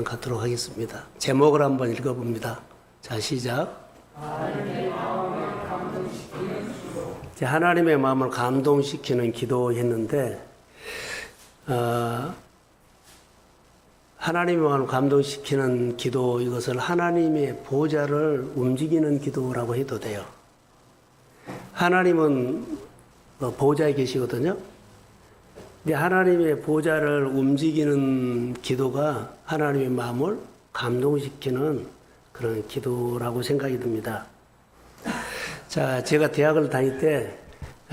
갖도록 하겠습니다. 제목을 한번 읽어봅니다. 자, 시작. 하나님의 마음을 감동시키는 기도했는데, 하나님의 마음을 감동시키는 기도, 이것을 하나님의 보좌를 움직이는 기도라고 해도 돼요. 하나님은 보좌에 계시거든요. 근데 하나님의 보좌를 움직이는 기도가 하나님의 마음을 감동시키는 그런 기도라고 생각이 듭니다. 자, 제가 대학을 다닐 때,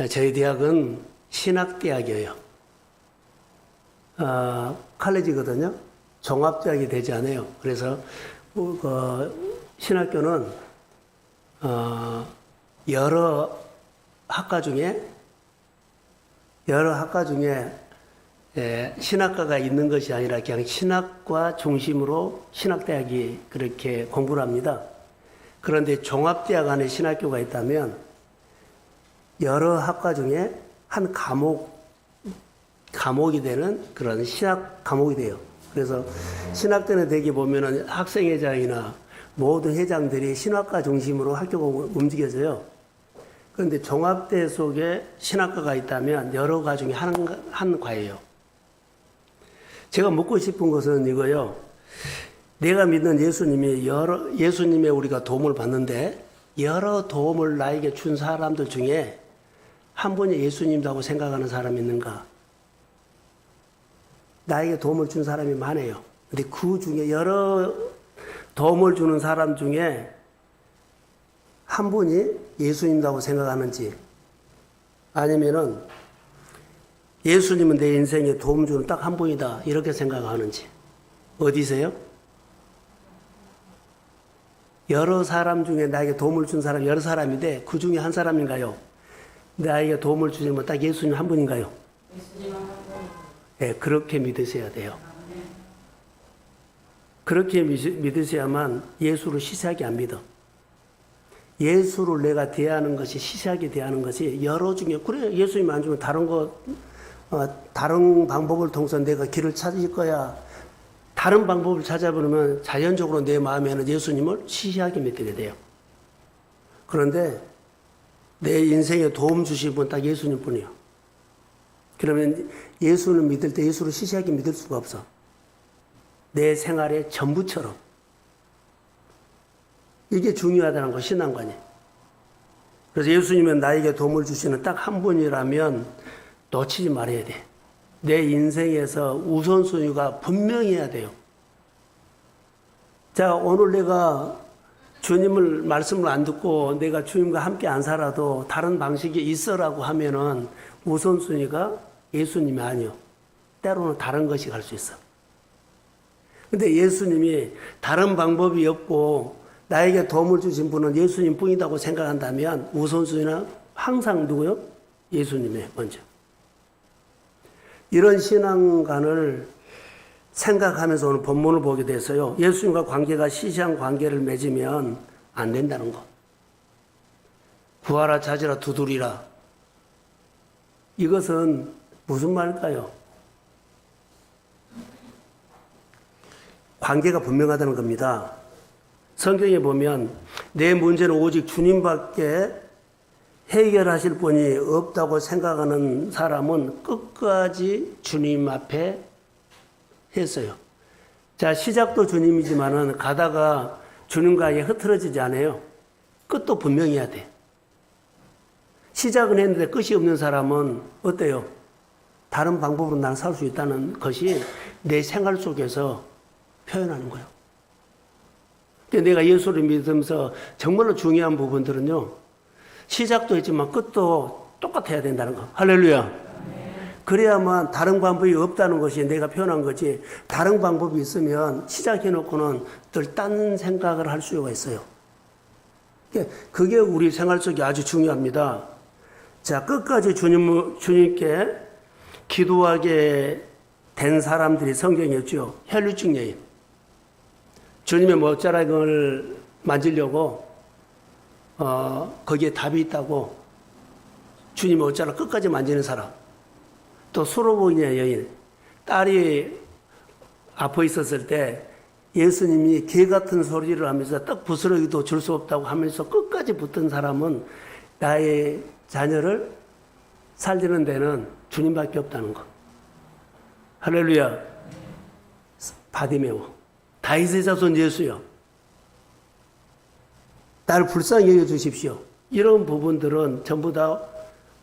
저희 대학은 신학대학이에요. 칼레지거든요. 종합대학이 되지 않아요. 그래서, 신학교는, 여러 학과 중에 신학과가 있는 것이 아니라 그냥 신학과 중심으로 신학대학이 그렇게 공부를 합니다. 그런데 종합대학 안에 신학교가 있다면 여러 학과 중에 한 과목이 되는 그런 신학 과목이 돼요. 그래서 신학대는 대개 보면은 학생회장이나 모든 회장들이 신학과 중심으로 학교가 움직여져요. 그런데 종합대 속에 신학과가 있다면 여러 과 중에 한 과예요. 제가 묻고 싶은 것은 이거요. 내가 믿는 예수님의 우리가 도움을 받는데 여러 도움을 나에게 준 사람들 중에 한 분이 예수님이라고 생각하는 사람이 있는가? 나에게 도움을 준 사람이 많아요. 근데 그 중에 여러 도움을 주는 사람 중에 한 분이 예수님이라고 생각하는지, 아니면은 예수님은 내 인생에 도움 주는 딱 한 분이다 이렇게 생각하는지. 어디세요? 여러 사람 중에 나에게 도움을 준 사람 여러 사람인데 그 중에 한 사람인가요? 나에게 도움을 주시면 딱 예수님 한 분인가요? 예수님 한 분. 네, 그렇게 믿으셔야 돼요. 그렇게 믿으셔야만 예수를 시시하게 안 믿어. 예수를 내가 대하는 것이, 시시하게 대하는 것이 여러 중에, 그래, 예수님 안 주면 다른 방법을 통해서 내가 길을 찾을 거야. 다른 방법을 찾아보면 자연적으로 내 마음에는 예수님을 시시하게 믿게 돼요. 그런데 내 인생에 도움 주실 분 딱 예수님 뿐이요. 그러면 예수를 믿을 때 예수를 시시하게 믿을 수가 없어. 내 생활의 전부처럼. 이게 중요하다는 거, 신앙관이. 그래서 예수님은 나에게 도움을 주시는 딱 한 분이라면 놓치지 말아야 돼. 내 인생에서 우선순위가 분명히 해야 돼요. 자, 오늘 내가 주님을 말씀을 안 듣고 내가 주님과 함께 안 살아도 다른 방식이 있어라고 하면은 우선순위가 예수님이 아니요. 때로는 다른 것이 갈 수 있어. 근데 예수님이 다른 방법이 없고 나에게 도움을 주신 분은 예수님 뿐이라고 생각한다면 우선순위는 항상 누구요? 예수님의 먼저. 이런 신앙관을 생각하면서 오늘 본문을 보게 돼서요. 예수님과 관계가 시시한 관계를 맺으면 안 된다는 거. 구하라, 찾으라, 두드리라. 이것은 무슨 말일까요? 관계가 분명하다는 겁니다. 성경에 보면 내 문제는 오직 주님밖에 해결하실 분이 없다고 생각하는 사람은 끝까지 주님 앞에 했어요. 자, 시작도 주님이지만은 가다가 주님과에 흐트러지지 않아요. 끝도 분명히 해야 돼. 시작은 했는데 끝이 없는 사람은 어때요? 다른 방법으로 나는 살 수 있다는 것이 내 생활 속에서 표현하는 거예요. 내가 예수를 믿으면서 정말로 중요한 부분들은요. 시작도 했지만 끝도 똑같아야 된다는 거. 할렐루야. 그래야만 다른 방법이 없다는 것이 내가 표현한 거지. 다른 방법이 있으면 시작해놓고는 늘 딴 생각을 할 수가 있어요. 그게 우리 생활 속에 아주 중요합니다. 자, 끝까지 주님께 기도하게 된 사람들이 성경에 있죠. 혈류증 여인. 주님의 못자락을 만지려고 거기에 답이 있다고 주님의 옷자락 끝까지 만지는 사람. 또 수로보니아 여인. 딸이 아파 있었을 때 예수님이 개 같은 소리를 하면서 떡 부스러기도 줄 수 없다고 하면서 끝까지 붙은 사람은 나의 자녀를 살리는 데는 주님밖에 없다는 거. 할렐루야. 바디메오. 다윗의 자손 예수여. 나를 불쌍히 여겨주십시오. 이런 부분들은 전부 다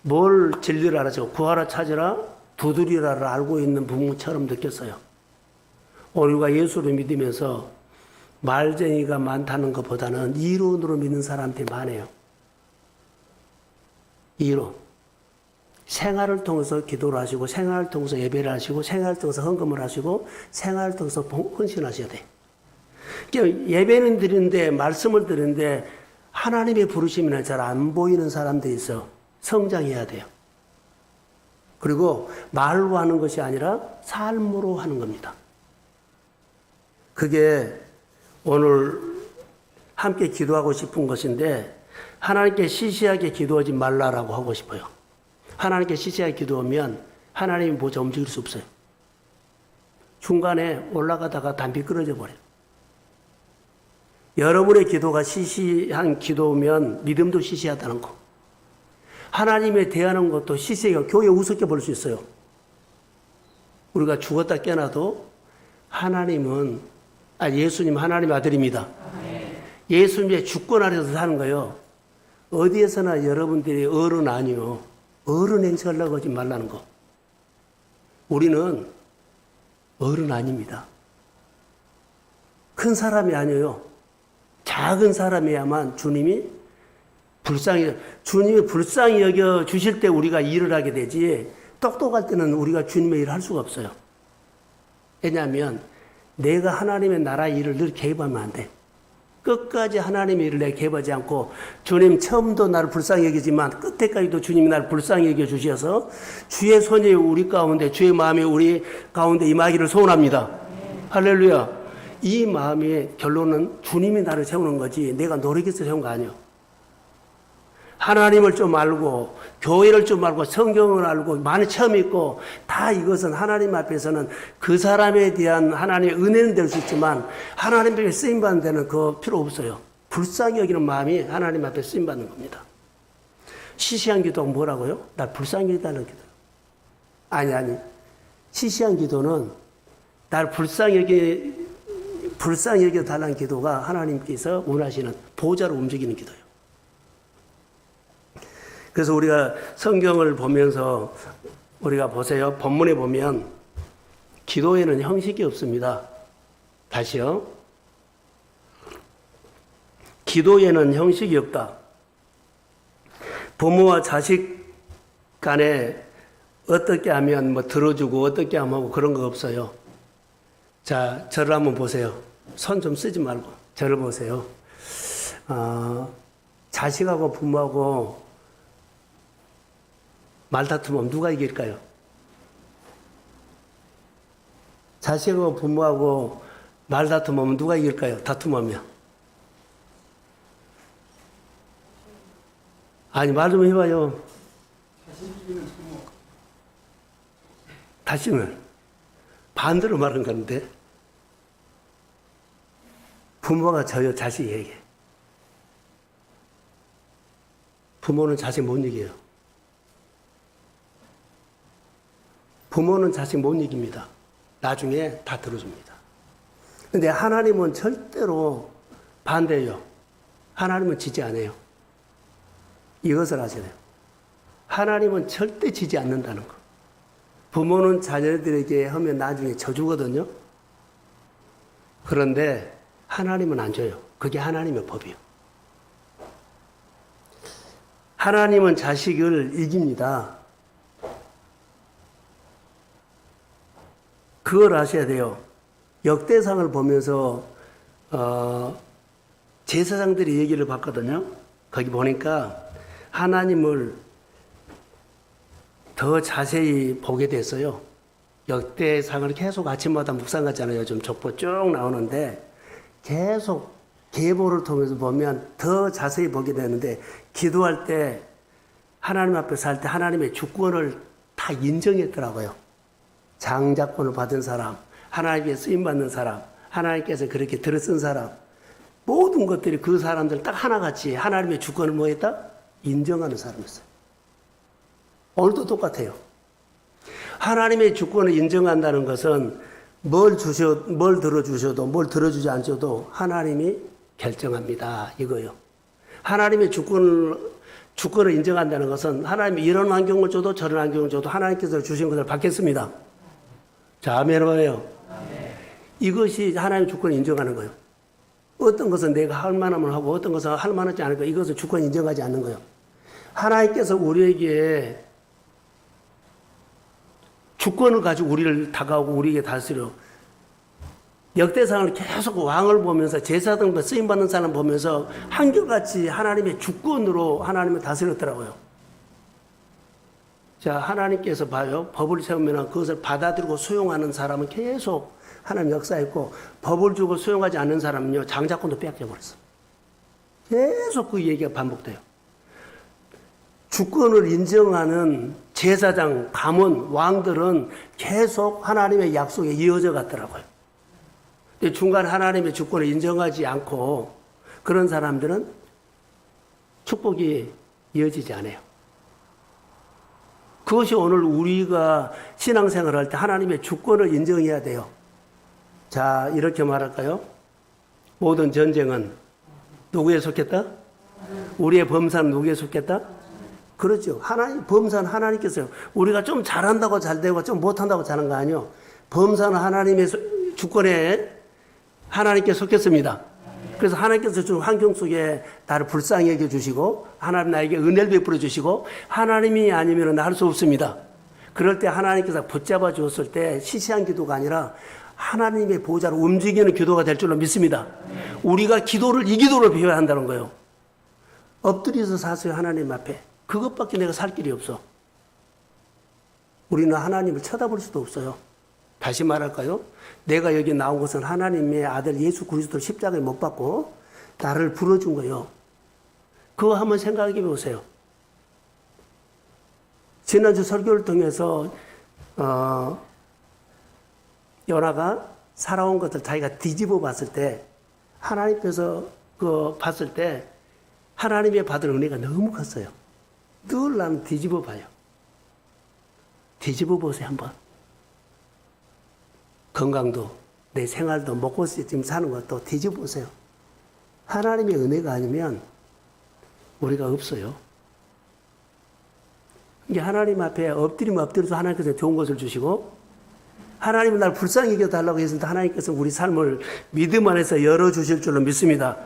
뭘 진리를 알아서 구하라 찾으라 두드리라를 알고 있는 부모처럼 느꼈어요. 우리가 예수를 믿으면서 말쟁이가 많다는 것보다는 이론으로 믿는 사람들이 많아요. 이론. 생활을 통해서 기도를 하시고 생활을 통해서 예배를 하시고 생활을 통해서 헌금을 하시고 생활을 통해서 헌신하셔야 돼. 그러니까 예배는 드리는데 말씀을 드리는데 하나님의 부르심이나 잘 안 보이는 사람들이 있어. 성장해야 돼요. 그리고 말로 하는 것이 아니라 삶으로 하는 겁니다. 그게 오늘 함께 기도하고 싶은 것인데 하나님께 시시하게 기도하지 말라라고 하고 싶어요. 하나님께 시시하게 기도하면 하나님이 모자 움직일 수 없어요. 중간에 올라가다가 담비 끊어져 버려요. 여러분의 기도가 시시한 기도면 믿음도 시시하다는 거. 하나님에 대하는 것도 시시해요. 교회 우습게 볼 수 있어요. 우리가 죽었다 깨어나도 예수님 하나님의 아들입니다. 예수님의 주권 아래서 사는 거예요. 어디에서나 여러분들이 어른 아니요. 어른 행세하려고 하지 말라는 거. 우리는 어른 아닙니다. 큰 사람이 아니에요. 작은 사람이야만 주님이 불쌍히 여겨 주실 때 우리가 일을 하게 되지, 똑똑할 때는 우리가 주님의 일을 할 수가 없어요. 왜냐하면 내가 하나님의 나라 일을 늘 개입하면 안 돼. 끝까지 하나님의 일을 내가 개입하지 않고, 주님 처음도 나를 불쌍히 여기지만 끝에까지도 주님이 나를 불쌍히 여겨 주셔서 주의 손이 우리 가운데, 주의 마음이 우리 가운데 임하기를 소원합니다. 할렐루야. 이 마음의 결론은 주님이 나를 세우는 거지 내가 노력해서 세운 거 아니에요. 하나님을 좀 알고 교회를 좀 알고 성경을 알고 많이 처음 있고 다 이것은 하나님 앞에서는 그 사람에 대한 하나님의 은혜는 될 수 있지만 하나님께 쓰임받는 데는 그 필요 없어요. 불쌍히 여기는 마음이 하나님 앞에 쓰임받는 겁니다. 시시한 기도가 뭐라고요? 나 불쌍히 여기다는 기도. 아니. 시시한 기도는 날 불쌍히 여겨달라는 기도가 하나님께서 원하시는 보좌로 움직이는 기도예요. 그래서 우리가 성경을 보면서 우리가 보세요. 본문에 보면 기도에는 형식이 없습니다. 다시요. 기도에는 형식이 없다. 부모와 자식 간에 어떻게 하면 들어주고 어떻게 하면 하고 그런 거 없어요. 자, 저를 한번 보세요. 손 좀 쓰지 말고 저를 보세요. 자식하고 부모하고 말다툼하면 누가 이길까요? 자식하고 부모하고 말다툼하면 누가 이길까요? 다툼하면. 아니, 말 좀 해봐요. 다시는 반대로 말한 건데 부모가 져요, 자식에게. 부모는 자식 못 이겨요. 부모는 자식 못 이깁니다. 나중에 다 들어줍니다. 근데 하나님은 절대로 반대예요. 하나님은 지지 않아요. 이것을 아셔야 돼요. 하나님은 절대 지지 않는다는 거. 부모는 자녀들에게 하면 나중에 져주거든요. 그런데 하나님은 안 줘요. 그게 하나님의 법이에요. 하나님은 자식을 이깁니다. 그걸 아셔야 돼요. 역대상을 보면서 제사장들이 얘기를 봤거든요. 거기 보니까 하나님을 더 자세히 보게 됐어요. 역대상을 계속 아침마다 묵상하잖아요. 요즘 족보 쭉 나오는데 계속 계보를 통해서 보면 더 자세히 보게 되는데, 기도할 때 하나님 앞에서 할 때 하나님의 주권을 다 인정했더라고요. 장자권을 받은 사람, 하나님께 쓰임받는 사람, 하나님께서 그렇게 들어쓴 사람, 모든 것들이 그 사람들 딱 하나같이 하나님의 주권을 뭐 했다? 인정하는 사람이었어요. 오늘도 똑같아요. 하나님의 주권을 인정한다는 것은 뭘 들어주셔도 뭘 들어주지 않셔도 하나님이 결정합니다. 이거요. 하나님의 주권을 인정한다는 것은 하나님이 이런 환경을 줘도 저런 환경을 줘도 하나님께서 주신 것을 받겠습니다. 자, 아멘이에요. 이것이 하나님의 주권을 인정하는 거예요. 어떤 것은 내가 할 만하면 하고 어떤 것은 할 만하지 않을까. 이것은 주권을 인정하지 않는 거예요. 하나님께서 우리에게 주권을 가지고 우리를 다가오고 우리에게 다스려 역대상을 계속 왕을 보면서 제사장과 쓰임받는 사람 보면서 한결같이 하나님의 주권으로 하나님을 다스렸더라고요. 자, 하나님께서 봐요. 법을 세우면 그것을 받아들이고 수용하는 사람은 계속 하나님 역사했고 법을 주고 수용하지 않는 사람은요. 장자권도 빼앗겨버렸어. 계속 그 얘기가 반복돼요. 주권을 인정하는 제사장, 가문, 왕들은 계속 하나님의 약속에 이어져 갔더라고요. 근데 중간 하나님의 주권을 인정하지 않고 그런 사람들은 축복이 이어지지 않아요. 그것이 오늘 우리가 신앙생활을 할 때 하나님의 주권을 인정해야 돼요. 자, 이렇게 말할까요? 모든 전쟁은 누구에 속했다? 우리의 범사는 누구에 속했다? 그렇죠. 범사는 하나님께서요. 우리가 좀 잘한다고 잘 되고 좀 못한다고 잘한 거 아니요. 범사는 하나님의 주권에 하나님께 속했습니다. 그래서 하나님께서 준 환경 속에 나를 불쌍히 여겨주시고 하나님 나에게 은혜를 베풀어 주시고 하나님이 아니면 나 할 수 없습니다. 그럴 때 하나님께서 붙잡아 주었을 때 시시한 기도가 아니라 하나님의 보좌로 움직이는 기도가 될 줄로 믿습니다. 우리가 이 기도를 배워야 한다는 거예요. 엎드려서 사세요. 하나님 앞에. 그것밖에 내가 살 길이 없어. 우리는 하나님을 쳐다볼 수도 없어요. 다시 말할까요? 내가 여기 나온 것은 하나님의 아들 예수 그리스도를 십자가에 못 박고 나를 불러준 거예요. 그거 한번 생각해 보세요. 지난주 설교를 통해서 연하가 살아온 것을 자기가 뒤집어 봤을 때 하나님께서 봤을 때 하나님의 받은 은혜가 너무 컸어요. 늘 나는 뒤집어 봐요. 뒤집어 보세요 한번. 건강도 내 생활도 먹고 지금 사는 것도 뒤집어 보세요. 하나님의 은혜가 아니면 우리가 없어요. 이게 하나님 앞에 엎드리면 엎드려서 하나님께서 좋은 것을 주시고 하나님은 날 불쌍히 여겨달라고 했는데 하나님께서 우리 삶을 믿음 안에서 열어주실 줄로 믿습니다.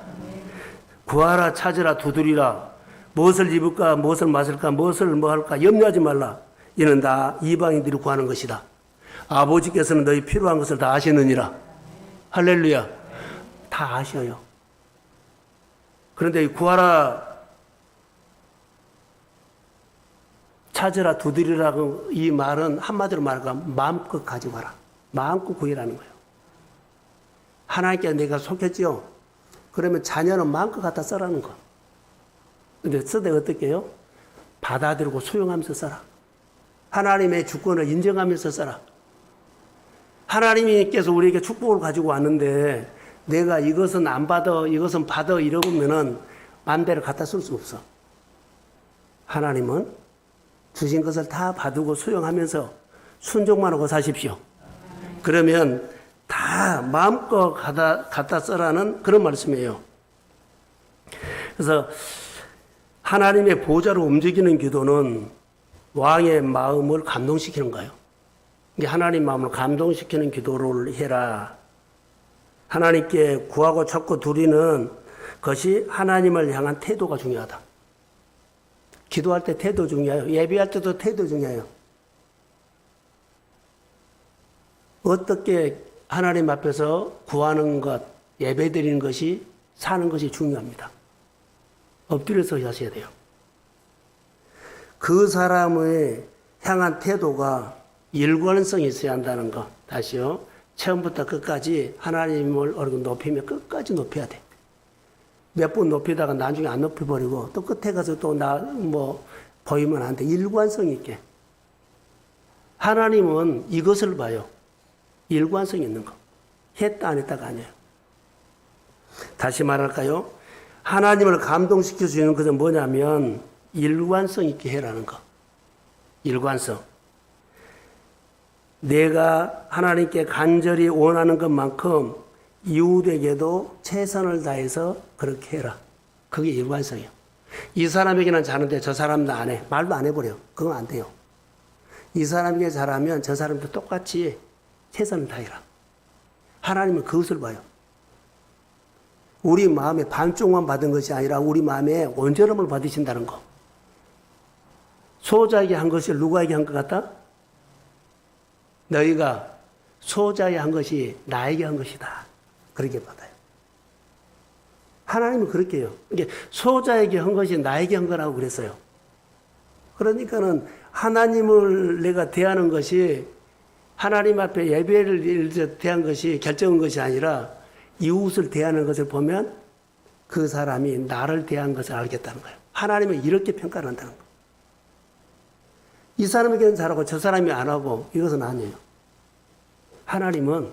구하라 찾으라 두드리라 무엇을 입을까 무엇을 마실까 무엇을 뭐 할까 염려하지 말라. 이는 다 이방인들이 구하는 것이다. 아버지께서는 너희 필요한 것을 다 아시느니라. 할렐루야. 다 아셔요. 그런데 구하라 찾으라 두드리라고 이 말은 한마디로 말하면 마음껏 가지고 와라. 마음껏 구해라는 거예요. 하나님께 내가 속했지요. 그러면 자녀는 마음껏 갖다 써라는 거. 근데 쓰되 어떻게 해요? 받아들이고 수용하면서 써라. 하나님의 주권을 인정하면서 써라. 하나님께서 우리에게 축복을 가지고 왔는데 내가 이것은 안 받아 이것은 받아 이러면은 마음대로 갖다 쓸 수 없어. 하나님은 주신 것을 다 받고 수용하면서 순종만 하고 사십시오. 그러면 다 마음껏 갖다 써라는 그런 말씀이에요. 그래서 하나님의 보좌로 움직이는 기도는 왕의 마음을 감동시키는 거예요. 하나님 마음을 감동시키는 기도를 해라. 하나님께 구하고 찾고 두리는 것이 하나님을 향한 태도가 중요하다. 기도할 때 태도 중요해요. 예배할 때도 태도 중요해요. 어떻게 하나님 앞에서 구하는 것, 예배 드리는 것이 사는 것이 중요합니다. 엎드려서 하셔야 돼요. 그 사람의 향한 태도가 일관성이 있어야 한다는 거. 다시요. 처음부터 끝까지 하나님을 얼굴 높이며 끝까지 높여야 돼. 몇 번 높이다가 나중에 안 높여버리고 또 끝에 가서 또 보이면 안 돼. 일관성 있게. 하나님은 이것을 봐요. 일관성 있는 거. 했다 안 했다가 아니에요. 다시 말할까요? 하나님을 감동시킬 수 있는 것은 뭐냐면 일관성 있게 해라는 거. 일관성. 내가 하나님께 간절히 원하는 것만큼 이웃에게도 최선을 다해서 그렇게 해라. 그게 일관성이에요. 이 사람에게는 잘하는데 저 사람도 안 해. 말도 안 해버려. 그건 안 돼요. 이 사람에게 잘하면 저 사람도 똑같이 최선을 다해라. 하나님은 그것을 봐요. 우리 마음에 반쪽만 받은 것이 아니라 우리 마음에 온전함을 받으신다는 거. 소자에게 한 것을 누구에게 한 것 같다? 너희가 소자에게 한 것이 나에게 한 것이다. 그렇게 받아요. 하나님은 그렇게 해요. 이게 소자에게 한 것이 나에게 한 거라고 그랬어요. 그러니까는 하나님을 내가 대하는 것이 하나님 앞에 예배를 대한 것이 결정한 것이 아니라 이웃을 대하는 것을 보면 그 사람이 나를 대한 것을 알겠다는 거예요. 하나님은 이렇게 평가를 한다는 거예요. 이 사람에게는 잘하고 저 사람이 안 하고 이것은 아니에요. 하나님은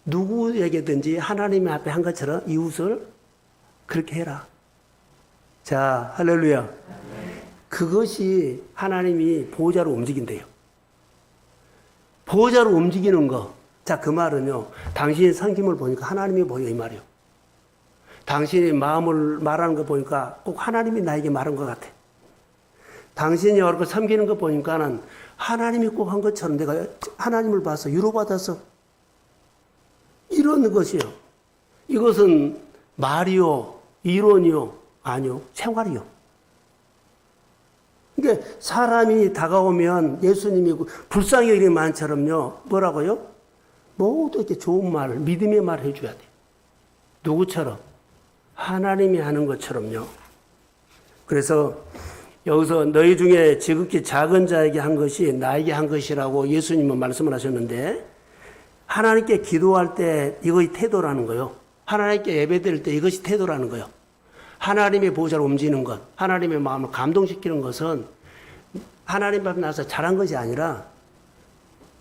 누구에게든지 하나님 앞에 한 것처럼 이웃을 그렇게 해라. 자, 할렐루야. 그것이 하나님이 보호자로 움직인대요. 보호자로 움직이는 거. 자, 그 말은요. 당신의 섬김을 보니까 하나님이 보여 이 말이요. 당신의 마음을 말하는 거 보니까 꼭 하나님이 나에게 말한 것 같아. 당신이 얼굴 섬기는 거 보니까는 하나님이 꼭 한 것처럼 내가 하나님을 봐서 위로받아서 이러는 것이요. 이것은 말이요, 이론이요, 아니요, 생활이요. 그러니까 사람이 다가오면 예수님이 불쌍히 여기는 만처럼요, 뭐라고요? 모두 이렇게 좋은 말, 믿음의 말 해줘야 돼. 누구처럼? 하나님이 하는 것처럼요. 그래서 여기서 너희 중에 지극히 작은 자에게 한 것이 나에게 한 것이라고 예수님은 말씀을 하셨는데 하나님께 기도할 때 이것이 태도라는 거예요. 하나님께 예배드릴 때 이것이 태도라는 거예요. 하나님의 보호자로 움직이는 것, 하나님의 마음을 감동시키는 것은 하나님 앞에 나서 잘한 것이 아니라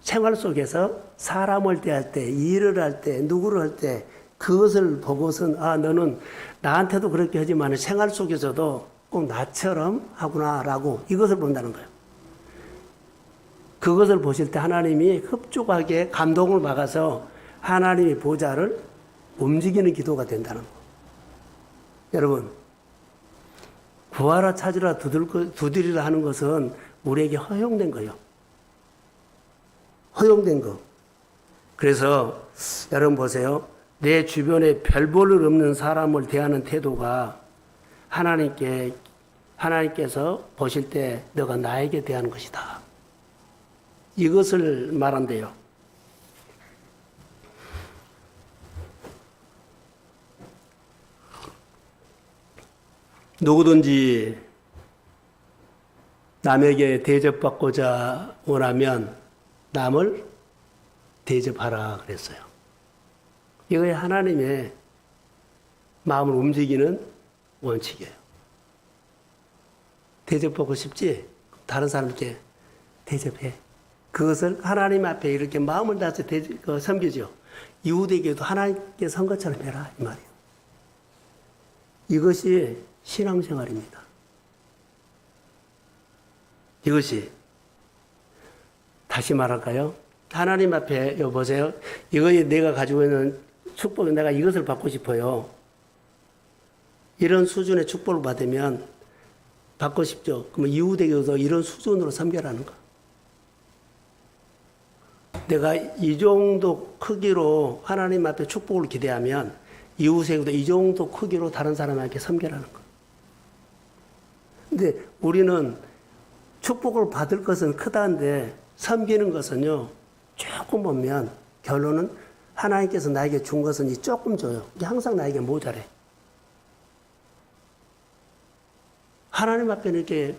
생활 속에서 사람을 대할 때, 일을 할 때, 누구를 할 때 그것을 보고선 아 너는 나한테도 그렇게 하지만 생활 속에서도 꼭 나처럼 하구나라고 이것을 본다는 거예요. 그것을 보실 때 하나님이 흡족하게 감동을 받아서 하나님의 보좌를 움직이는 기도가 된다는 거예요. 여러분, 구하라 찾으라 두드리라 하는 것은 우리에게 허용된 거예요. 허용된 거. 그래서 여러분 보세요. 내 주변에 별 볼 일 없는 사람을 대하는 태도가 하나님께서 보실 때 너가 나에게 대하는 것이다. 이것을 말한대요. 누구든지 남에게 대접받고자 원하면 남을 대접하라 그랬어요. 이거에 하나님의 마음을 움직이는 원칙이에요. 대접받고 싶지? 다른 사람께 대접해. 그것을 하나님 앞에 이렇게 마음을 다해서 섬기죠. 이웃에게도 하나님께 선 것처럼 해라 이 말이에요. 이것이 신앙생활입니다. 이것이 다시 말할까요? 하나님 앞에 보세요. 이거에 내가 가지고 있는 축복을 내가 이것을 받고 싶어요. 이런 수준의 축복을 받으면 받고 싶죠. 그러면 이웃에게도 이런 수준으로 섬겨라는 거. 내가 이 정도 크기로 하나님 앞에 축복을 기대하면 이웃에게도 이 정도 크기로 다른 사람에게 섬겨라는 거. 근데 우리는 축복을 받을 것은 크다는데 섬기는 것은요, 조금 보면 결론은 하나님께서 나에게 준 것은 이 조금 줘요. 이게 항상 나에게 모자래. 하나님 앞에 이렇게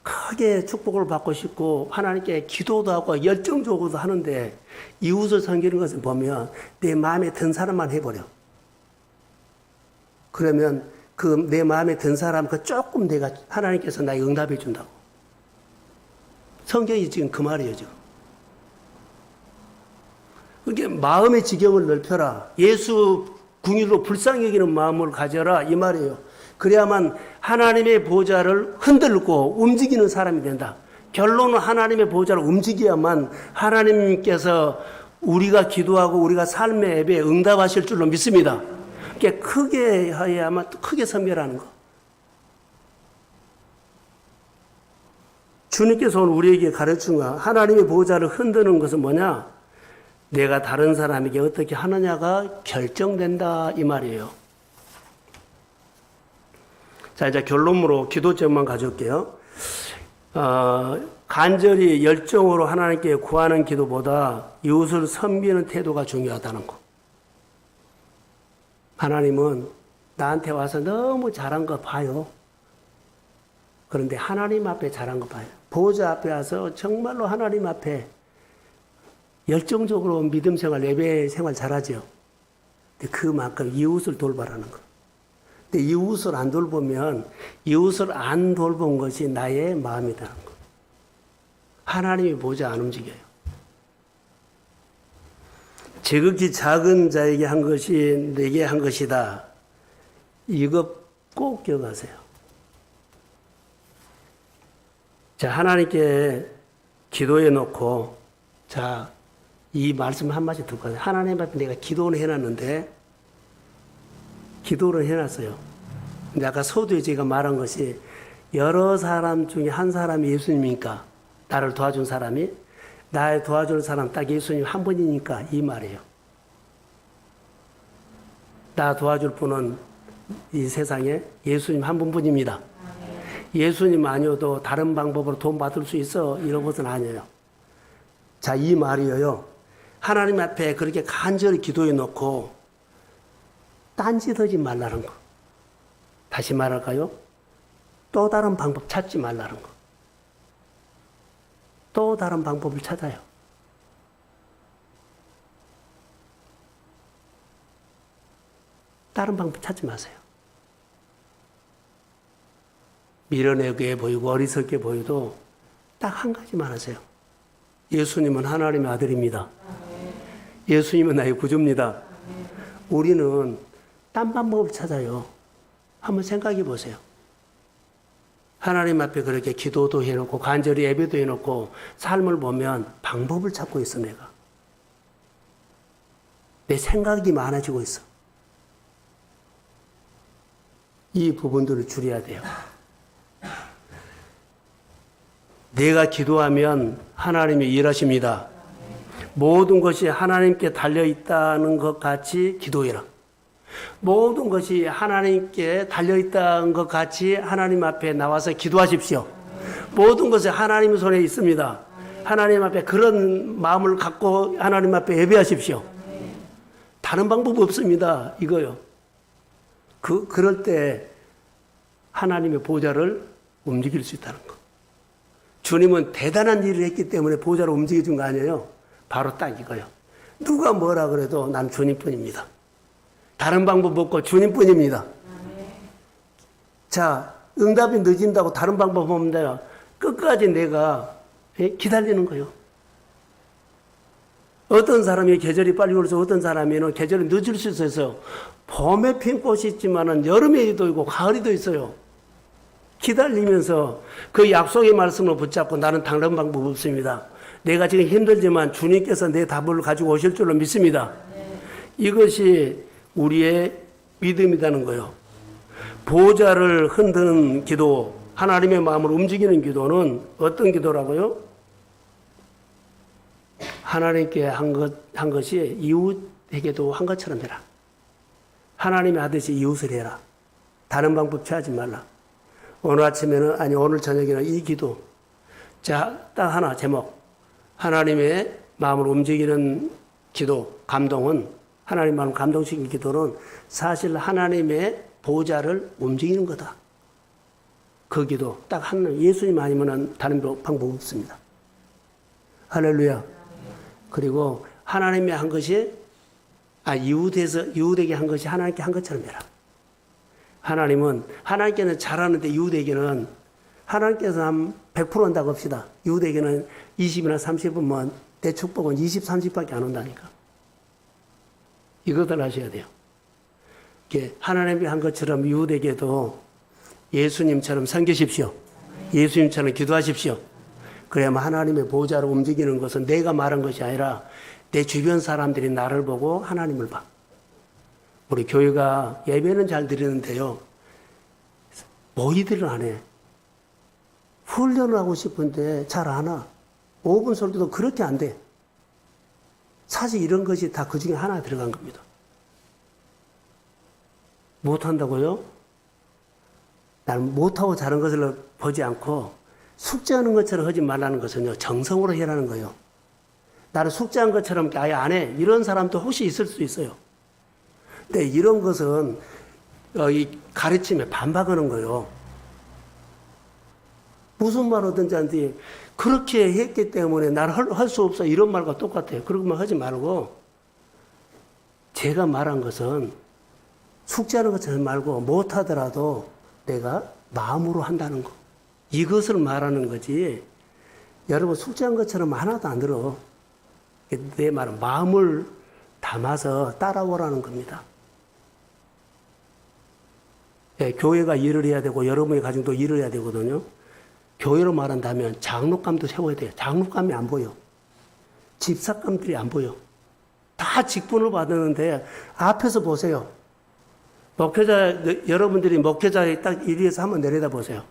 크게 축복을 받고 싶고 하나님께 기도도 하고 열정적으로도 하는데 이웃을 섬기는 것을 보면 내 마음에 든 사람만 해버려. 그러면 그 내 마음에 든 사람 그 조금 내가 하나님께서 나에게 응답해 준다고. 성경이 지금 그 말이에요, 지금. 그게 마음의 지경을 넓혀라. 예수 궁유로 불쌍히 여기는 마음을 가져라 이 말이에요. 그래야만 하나님의 보좌를 흔들고 움직이는 사람이 된다. 결론은 하나님의 보좌를 움직여야만 하나님께서 우리가 기도하고 우리가 삶의 예배에 응답하실 줄로 믿습니다. 그게 크게 해야만 크게 선별하는 거. 주님께서 오늘 우리에게 가르친 거, 하나님의 보좌를 흔드는 것은 뭐냐? 내가 다른 사람에게 어떻게 하느냐가 결정된다 이 말이에요. 자, 이제 결론으로 기도점만 가져올게요. 간절히 열정으로 하나님께 구하는 기도보다 이웃을 섬기는 태도가 중요하다는 거. 하나님은 나한테 와서 너무 잘한 거 봐요. 그런데 하나님 앞에 잘한 거 봐요. 보좌 앞에 와서 정말로 하나님 앞에 열정적으로 믿음 생활, 예배 생활 잘하죠. 근데 그만큼 이웃을 돌봐라는 거. 근데 이웃을 안 돌보면 이웃을 안 돌본 것이 나의 마음이라는 거. 하나님이 보좌 안 움직여요. 지극히 작은 자에게 한 것이 내게 한 것이다. 이거 꼭 기억하세요. 자, 하나님께 기도해 놓고, 자, 이 말씀 한마디 듣고 가세요. 하나님 앞에 내가 기도를 해놨는데, 기도를 해놨어요. 근데 아까 서두에 제가 말한 것이, 여러 사람 중에 한 사람이 예수님이니까, 나를 도와준 사람이, 나의 도와줄 사람 딱 예수님 한 분이니까, 이 말이에요. 나 도와줄 분은 이 세상에 예수님 한 분뿐입니다. 예수님 아니어도 다른 방법으로 돈 받을 수 있어 이런 것은 아니에요. 자, 이 말이에요. 하나님 앞에 그렇게 간절히 기도해 놓고 딴짓하지 말라는 거. 다시 말할까요? 또 다른 방법 찾지 말라는 거. 또 다른 방법을 찾아요. 다른 방법 찾지 마세요. 미련하게 보이고 어리석게 보여도 딱 한 가지만 하세요. 예수님은 하나님의 아들입니다. 예수님은 나의 구주입니다. 우리는 딴 방법을 찾아요. 한번 생각해 보세요. 하나님 앞에 그렇게 기도도 해놓고 간절히 예배도 해놓고 삶을 보면 방법을 찾고 있어 내가. 내 생각이 많아지고 있어. 이 부분들을 줄여야 돼요. 내가 기도하면 하나님이 일하십니다. 모든 것이 하나님께 달려있다는 것 같이 기도해라. 모든 것이 하나님께 달려있다는 것 같이 하나님 앞에 나와서 기도하십시오. 모든 것이 하나님 손에 있습니다. 하나님 앞에 그런 마음을 갖고 하나님 앞에 예배하십시오. 다른 방법 없습니다. 이거요. 그럴 때 하나님의 보좌를 움직일 수 있다는 거. 주님은 대단한 일을 했기 때문에 보좌를 움직여준 거 아니에요. 바로 딱 이거요. 누가 뭐라 그래도 난 주님뿐입니다. 다른 방법 없고 주님뿐입니다. 자, 응답이 늦은다고 다른 방법 없는데요. 끝까지 내가 기다리는 거예요. 어떤 사람이 계절이 빨리 올서 어떤 사람이는 계절이 늦을 수 있어서 봄에 핀 꽃이 있지만은 여름에도 있고 가을에도 있어요. 기다리면서 그 약속의 말씀을 붙잡고 나는 다른 방법 없습니다. 내가 지금 힘들지만 주님께서 내 답을 가지고 오실 줄로 믿습니다. 이것이 우리의 믿음이라는 거예요. 보좌를 흔드는 기도, 하나님의 마음을 움직이는 기도는 어떤 기도라고요? 하나님께 한 것이 이웃에게도 한 것처럼 해라. 하나님의 하듯이 이웃을 해라. 다른 방법 취하지 말라. 오늘 저녁에는 이 기도. 자, 딱 하나 제목. 하나님의 마음을 움직이는 기도, 감동은, 하나님 마음을 감동시키는 기도는 사실 하나님의 보좌를 움직이는 거다. 그 기도. 딱 하나, 예수님 아니면 다른 방법 없습니다. 할렐루야. 그리고 하나님이 한 것이, 이웃에게 한 것이 하나님께 한 것처럼 해라. 하나님께는 잘하는데 이웃에게는 하나님께서 한 100% 한다고 합시다. 이웃에게는 20이나 30은 내 축복은 20, 30밖에 안 온다니까. 이것들 하셔야 돼요. 하나님이 한 것처럼 이웃에게도 예수님처럼 섬기십시오. 예수님처럼 기도하십시오. 그래야만 하나님의 보호자로 움직이는 것은 내가 말한 것이 아니라 내 주변 사람들이 나를 보고 하나님을 봐. 우리 교회가 예배는 잘 드리는데요. 모이들을 안 해. 훈련을 하고 싶은데 잘 안 와. 5분 설교도 그렇게 안 돼. 사실 이런 것이 다 그 중에 하나 들어간 겁니다. 못한다고요? 나는 못하고 잘한 것을 보지 않고 숙제하는 것처럼 하지 말라는 것은요, 정성으로 해라는 거예요. 나는 숙제한 것처럼 아예 안 해. 이런 사람도 혹시 있을 수 있어요. 근데 이런 것은 이 가르침에 반박하는 거예요. 무슨 말 하든지 한데 그렇게 했기 때문에 나는 할 수 없어. 이런 말과 똑같아요. 그러면 하지 말고 제가 말한 것은 숙제하는 것처럼 말고 못하더라도 내가 마음으로 한다는 거. 이것을 말하는 거지. 여러분 숙제한 것처럼 하나도 안 들어. 내 말은 마음을 담아서 따라오라는 겁니다. 예, 교회가 일을 해야 되고 여러분의 가정도 일을 해야 되거든요. 교회로 말한다면 장로감도 세워야 돼요. 장로감이 안 보여. 집사감들이 안 보여. 다 직분을 받았는데 앞에서 보세요. 목회자, 여러분들이 목회자에 딱 일위에서 한번 내려다 보세요.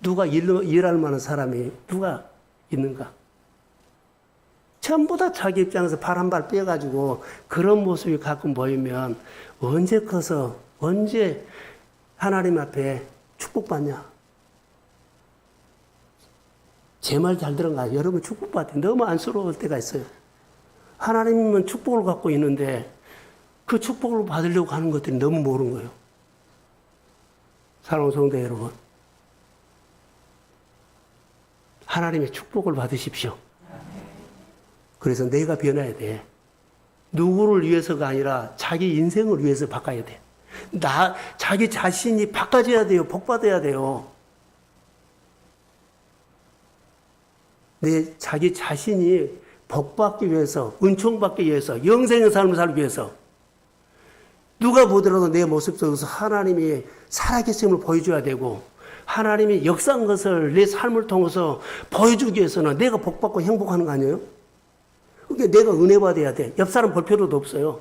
누가 일할 만한 사람이 누가 있는가? 전부 다 자기 입장에서 발 한 발 빼가지고 그런 모습이 가끔 보이면 언제 커서 언제 하나님 앞에 축복받냐? 제 말 잘 들은가? 여러분 축복받아. 너무 안쓰러울 때가 있어요. 하나님은 축복을 갖고 있는데 그 축복을 받으려고 하는 것들이 너무 모르는 거예요. 사랑하는 성도 여러분. 하나님의 축복을 받으십시오. 그래서 내가 변해야 돼. 누구를 위해서가 아니라 자기 인생을 위해서 바꿔야 돼. 자기 자신이 바꿔져야 돼요. 복받아야 돼요. 자기 자신이 복받기 위해서, 은총받기 위해서, 영생의 삶을 살기 위해서 누가 보더라도 내 모습 속에서 하나님이 살아계심을 보여줘야 되고 하나님이 역사한 것을 내 삶을 통해서 보여주기 위해서는 내가 복받고 행복하는 거 아니에요? 그러니까 내가 은혜 받아야 돼. 옆 사람 볼 필요도 없어요.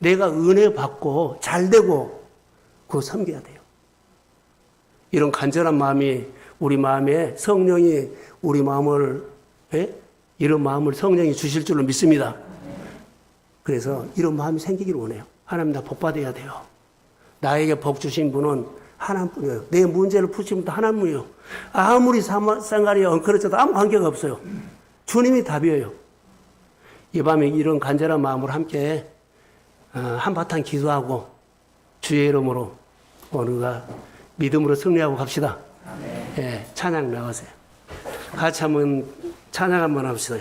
내가 은혜 받고 잘 되고 그거 섬겨야 돼요. 이런 간절한 마음이 우리 마음에 성령이 우리 마음을 이런 마음을 성령이 주실 줄로 믿습니다. 그래서 이런 마음이 생기기를 원해요. 하나님 나 복 받아야 돼요. 나에게 복 주신 분은 하나님뿐이에요. 내 문제를 푸신 분도 하나님이에요. 아무리 생활이 엉클어져도 아무 관계가 없어요. 주님이 답이에요. 이 밤에 이런 간절한 마음으로 함께 한바탕 기도하고 주의 이름으로 오늘가 믿음으로 승리하고 갑시다. 예, 찬양 나가세요. 같이 한번 찬양 한번 합시다.